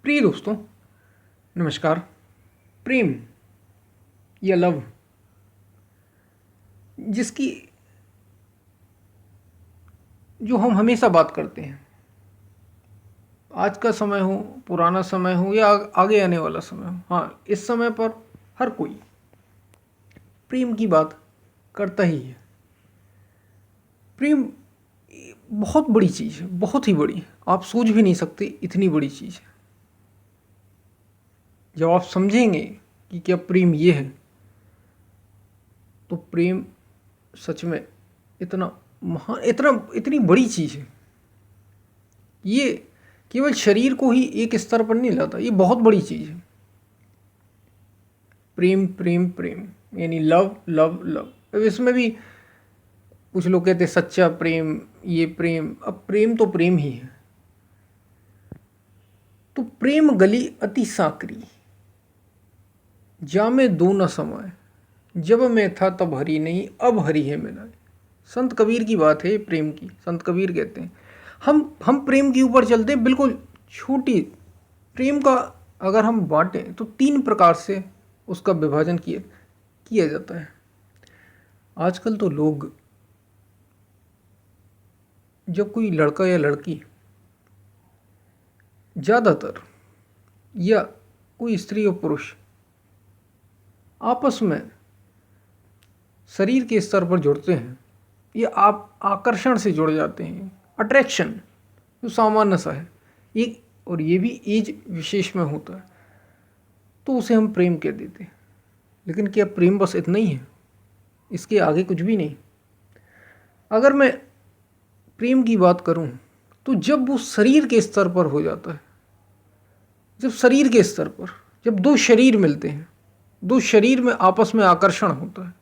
प्रिय दोस्तों, नमस्कार। प्रेम या लव, जिसकी जो हम हमेशा बात करते हैं, आज का समय हो, पुराना समय हो या आगे आने वाला समय हो, हाँ, इस समय पर हर कोई प्रेम की बात करता ही है। प्रेम बहुत बड़ी चीज़ है, बहुत ही बड़ी। आप सोच भी नहीं सकते, इतनी बड़ी चीज़ है। जब आप समझेंगे कि क्या प्रेम ये है, तो प्रेम सच में इतना महान, इतनी बड़ी चीज़ है। ये केवल शरीर को ही एक स्तर पर नहीं लाता, ये बहुत बड़ी चीज़ है। प्रेम प्रेम प्रेम यानी लव लव लव। अब इसमें भी कुछ लोग कहते हैं सच्चा प्रेम, ये प्रेम। अब प्रेम तो प्रेम ही है। तो प्रेम गली अति साकरी, जामे दो न समाए, जब मैं था तब हरी नहीं, अब हरी है मिलाए। संत कबीर की बात है प्रेम की। संत कबीर कहते हैं हम प्रेम के ऊपर चलते हैं। बिल्कुल छोटी प्रेम का अगर हम बांटें तो 3 प्रकार से उसका विभाजन किया किया जाता है। आजकल तो लोग, जब कोई लड़का या लड़की ज़्यादातर, या कोई स्त्री और पुरुष आपस में शरीर के स्तर पर जुड़ते हैं, या आप आकर्षण से जुड़ जाते हैं, अट्रैक्शन जो सामान्य सा है एक, और ये भी एज विशेष में होता है, तो उसे हम प्रेम कह देते हैं। लेकिन क्या प्रेम बस इतना ही है? इसके आगे कुछ भी नहीं। अगर मैं प्रेम की बात करूं, तो जब वो शरीर के स्तर पर हो जाता है, जब शरीर के स्तर पर, जब दो शरीर मिलते हैं, दो शरीर में आपस में आकर्षण होता है,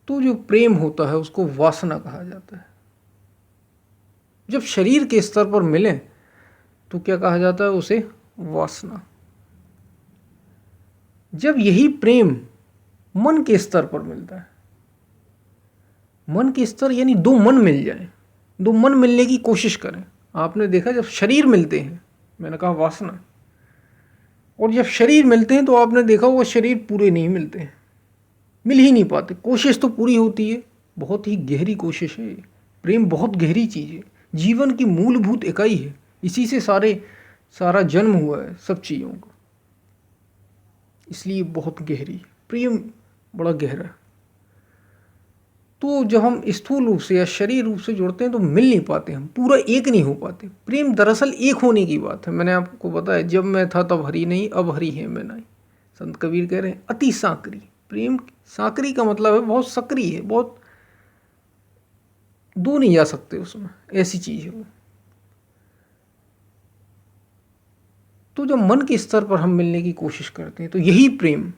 तो जो प्रेम होता है उसको वासना कहा जाता है। जब शरीर के स्तर पर मिले तो क्या कहा जाता है? उसे वासना। जब यही प्रेम मन के स्तर पर मिलता है, मन के स्तर यानी दो मन मिल जाए, दो मन मिलने की कोशिश करें। आपने देखा जब शरीर मिलते हैं, मैंने कहा वासना, और जब शरीर मिलते हैं तो आपने देखा वो शरीर पूरे नहीं मिलते हैं, मिल ही नहीं पाते। कोशिश तो पूरी होती है, बहुत ही गहरी कोशिश है। प्रेम बहुत गहरी चीज़ है, जीवन की मूलभूत इकाई है। इसी से सारा जन्म हुआ है सब चीज़ों का, इसलिए बहुत गहरी प्रेम, बड़ा गहरा है। तो जब हम स्थूल रूप से या शरीर रूप से जुड़ते हैं तो मिल नहीं पाते, हम पूरा एक नहीं हो पाते। प्रेम दरअसल एक होने की बात है। मैंने आपको बताया, जब मैं था तब हरी नहीं, अब हरी है मैं नहीं। संत कबीर कह रहे हैं अति साकरी। प्रेम साकरी का मतलब है बहुत सक्रिय है, बहुत दो नहीं जा सकते उसमें, ऐसी चीज़ है वो। तो जब मन के स्तर पर हम मिलने की कोशिश करते हैं तो यही प्रेम,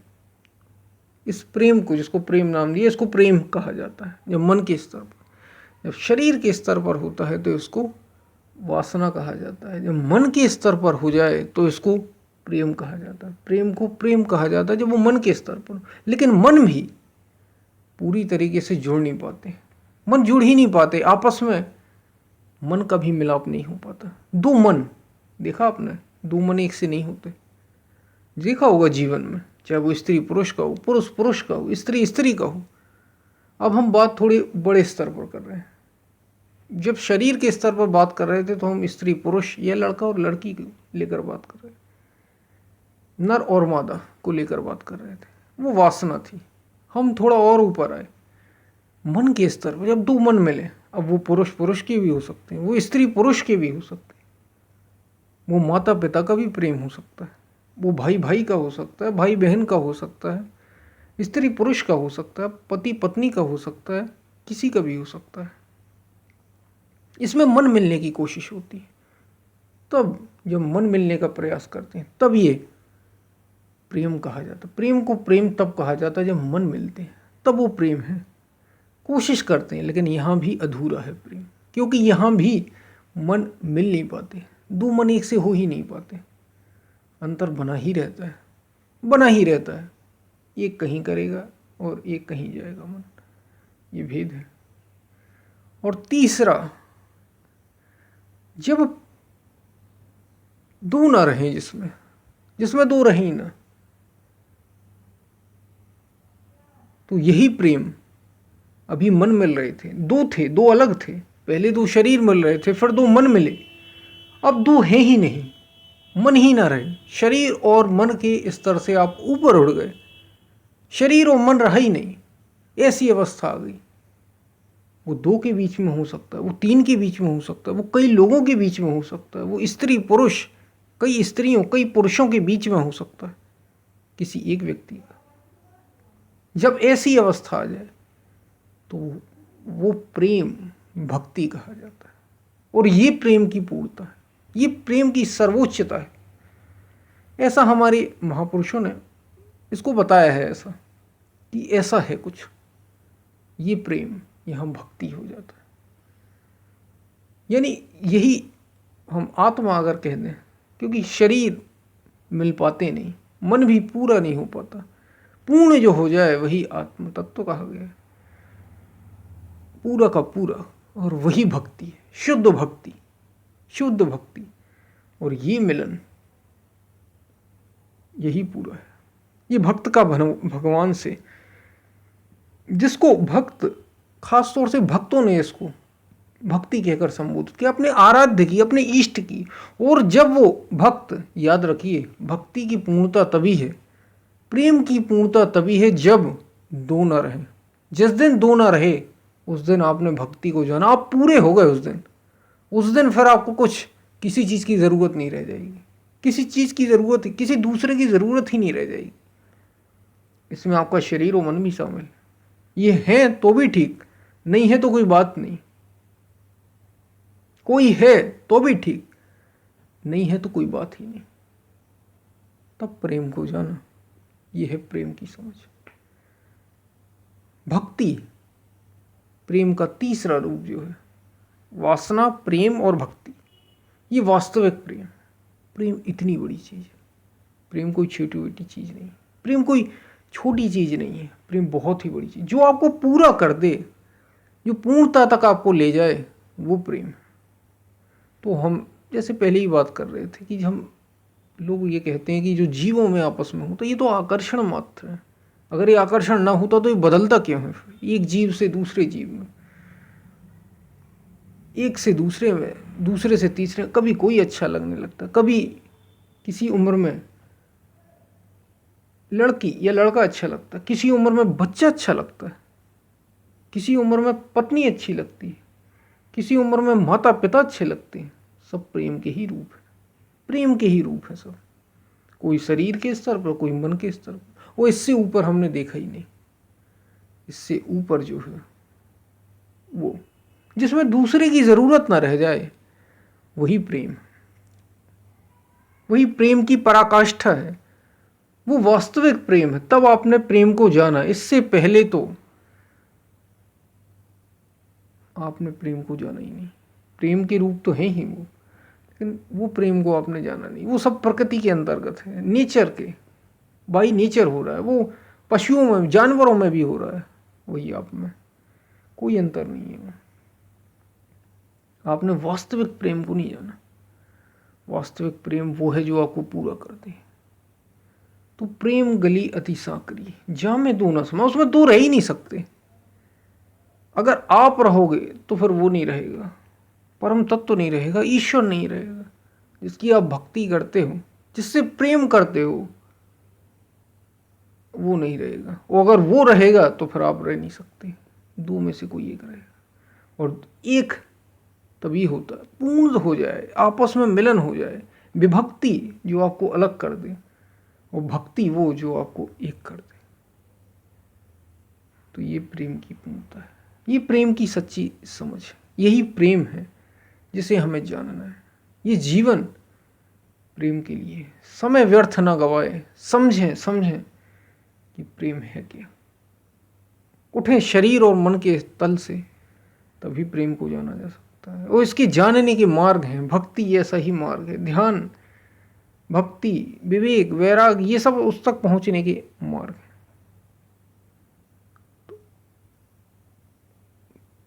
इस प्रेम को, जिसको प्रेम नाम दिया, इसको प्रेम कहा जाता है। जब मन के स्तर पर, जब शरीर के स्तर पर होता है तो इसको वासना कहा जाता है। जब मन के स्तर पर हो जाए तो इसको प्रेम कहा जाता है। प्रेम को प्रेम कहा जाता है जब वो मन के स्तर पर। लेकिन मन भी पूरी तरीके से जुड़ नहीं पाते, मन जुड़ ही नहीं पाते आपस में। मन का भी मिलाप नहीं हो पाता। दो मन, देखा आपने, दो मन एक से नहीं होते। देखा होगा जीवन में, चाहे वो स्त्री पुरुष का हो, पुरुष पुरुष का हो, स्त्री स्त्री का हो। अब हम बात थोड़ी बड़े स्तर पर कर रहे हैं। जब शरीर के स्तर पर बात कर रहे थे तो हम स्त्री पुरुष या लड़का और लड़की को लेकर बात कर रहे थे, नर और मादा को लेकर बात कर रहे थे। वो वासना थी। हम थोड़ा और ऊपर आए, मन के स्तर पर। जब दो मन मिले, अब वो पुरुष पुरुष के भी हो सकते हैं, वो स्त्री पुरुष के भी हो सकते हैं, वो माता पिता का भी प्रेम हो सकता है, वो भाई भाई का हो सकता है, भाई बहन का हो सकता है, स्त्री पुरुष का हो सकता है, पति पत्नी का हो सकता है, किसी का भी हो सकता है। इसमें मन मिलने की कोशिश होती है। तब जब मन मिलने का प्रयास करते हैं तब ये प्रेम कहा जाता है। प्रेम को प्रेम तब कहा जाता है जब मन मिलते हैं, तब वो प्रेम है। कोशिश करते हैं, लेकिन यहाँ भी अधूरा है प्रेम, क्योंकि यहाँ भी मन मिल नहीं पाते, दो मन एक से हो ही नहीं पाते। अंतर बना ही रहता है, बना ही रहता है। एक कहीं करेगा और एक कहीं जाएगा मन, ये भेद है। और तीसरा, जब दो ना रहें, जिसमें दो रहे ही ना। तो यही प्रेम, अभी मन मिल रहे थे, दो अलग थे। पहले दो शरीर मिल रहे थे, फिर दो मन मिले। अब दो हैं ही नहीं, मन ही ना रहे। शरीर और मन के स्तर से आप ऊपर उड़ गए, शरीर और मन रहा ही नहीं। ऐसी अवस्था आ गई। वो दो के बीच में हो सकता है, वो तीन के बीच में हो सकता है, वो कई लोगों के बीच में हो सकता है, वो स्त्री पुरुष, कई स्त्रियों कई पुरुषों के बीच में हो सकता है, किसी एक व्यक्ति का। जब ऐसी अवस्था आ जाए तो वो प्रेम भक्ति कहा जाता है। और ये प्रेम की पूर्णता है, ये प्रेम की सर्वोच्चता है। ऐसा हमारे महापुरुषों ने इसको बताया है, ऐसा कि ऐसा है कुछ, ये प्रेम यहाँ भक्ति हो जाता है। यानी यही हम आत्मा अगर कह दें, क्योंकि शरीर मिल पाते नहीं, मन भी पूरा नहीं हो पाता, पूर्ण जो हो जाए वही आत्म तत्व कहा गया है, पूरा का पूरा। और वही भक्ति है, शुद्ध भक्ति, शुद्ध भक्ति। और ये मिलन, यही पूरा है। ये भक्त का भगवान से, जिसको भक्त, खास तौर से भक्तों ने इसको भक्ति कहकर संबोधित किया, अपने आराध्य की, अपने इष्ट की। और जब वो भक्त, याद रखिए, भक्ति की पूर्णता तभी है, प्रेम की पूर्णता तभी है जब दो न रहे। जिस दिन दो न रहे उस दिन आपने भक्ति को जाना, आप पूरे हो गए उस दिन फिर आपको कुछ, किसी चीज़ की ज़रूरत नहीं रह जाएगी, किसी चीज़ की ज़रूरत, किसी दूसरे की ज़रूरत ही नहीं रह जाएगी। इसमें आपका शरीर और मन भी शामिल है। ये है तो भी ठीक, नहीं है तो कोई बात नहीं। कोई है तो भी ठीक, नहीं है तो कोई बात ही नहीं। तब प्रेम को जाना, यह है प्रेम की समझ। भक्ति प्रेम का तीसरा रूप जो है, वासना, प्रेम और भक्ति, ये वास्तविक प्रेम। प्रेम इतनी बड़ी चीज़ है, प्रेम कोई छोटी छोटी चीज़ नहीं, प्रेम कोई छोटी चीज़ नहीं है, प्रेम बहुत ही बड़ी चीज़, जो आपको पूरा कर दे, जो पूर्णता तक आपको ले जाए, वो प्रेम। तो हम जैसे पहले ही बात कर रहे थे कि हम लोग ये कहते हैं कि जो जीवों में आपस में हो, तो ये तो आकर्षण मात्र है। अगर ये आकर्षण ना होता तो ये बदलता क्यों है? एक जीव से दूसरे जीव में, एक से दूसरे में, दूसरे से तीसरे, कभी कोई अच्छा लगने लगता, कभी किसी उम्र में लड़की या लड़का अच्छा लगता, किसी उम्र में बच्चा अच्छा लगता है, किसी उम्र में पत्नी अच्छी लगती है, किसी उम्र में माता पिता अच्छे लगते हैं। सब प्रेम के ही रूप है, प्रेम के ही रूप है सब। कोई शरीर के स्तर पर, कोई मन के स्तर पर। वो इससे ऊपर हमने देखा ही नहीं। इससे ऊपर जो है वो, जिसमें दूसरे की ज़रूरत ना रह जाए, वही प्रेम, वही प्रेम की पराकाष्ठा है, वो वास्तविक प्रेम है। तब आपने प्रेम को जाना, इससे पहले तो आपने प्रेम को जाना ही नहीं। प्रेम के रूप तो है ही वो, लेकिन वो प्रेम को आपने जाना नहीं। वो सब प्रकृति के अंतर्गत है, नेचर के, बाई नेचर हो रहा है। वो पशुओं में, जानवरों में भी हो रहा है, वही आप में, कोई अंतर नहीं है। आपने वास्तविक प्रेम को नहीं जाना। वास्तविक प्रेम वो है जो आपको पूरा कर दे। तो प्रेम गली अति साकरी, जा में दो न समा, उसमें दो रह ही नहीं सकते। अगर आप रहोगे तो फिर वो नहीं रहेगा, परम तत्व नहीं रहेगा, ईश्वर नहीं रहेगा, जिसकी आप भक्ति करते हो, जिससे प्रेम करते हो, वो नहीं रहेगा। और अगर वो रहेगा तो फिर आप रह नहीं सकते। दो में से कोई एक रहेगा। और एक तभी होता है, पूर्ण हो जाए, आपस में मिलन हो जाए। विभक्ति जो आपको अलग कर दे, और भक्ति वो जो आपको एक कर दे। तो ये प्रेम की पूर्णता है, ये प्रेम की सच्ची समझ है। यही प्रेम है जिसे हमें जानना है। ये जीवन प्रेम के लिए, समय व्यर्थ ना गवाए, समझें कि प्रेम है क्या। उठें शरीर और मन के तल से, तभी प्रेम को जाना जा सकता है। और इसके जानने के मार्ग हैं, भक्ति ऐसा ही मार्ग है। ध्यान, भक्ति, विवेक, वैराग, ये सब उस तक पहुंचने के मार्ग हैं। तो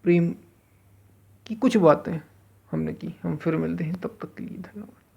प्रेम की कुछ बातें हमने की, हम फिर मिलते हैं, तब तक के लिए धन्यवाद।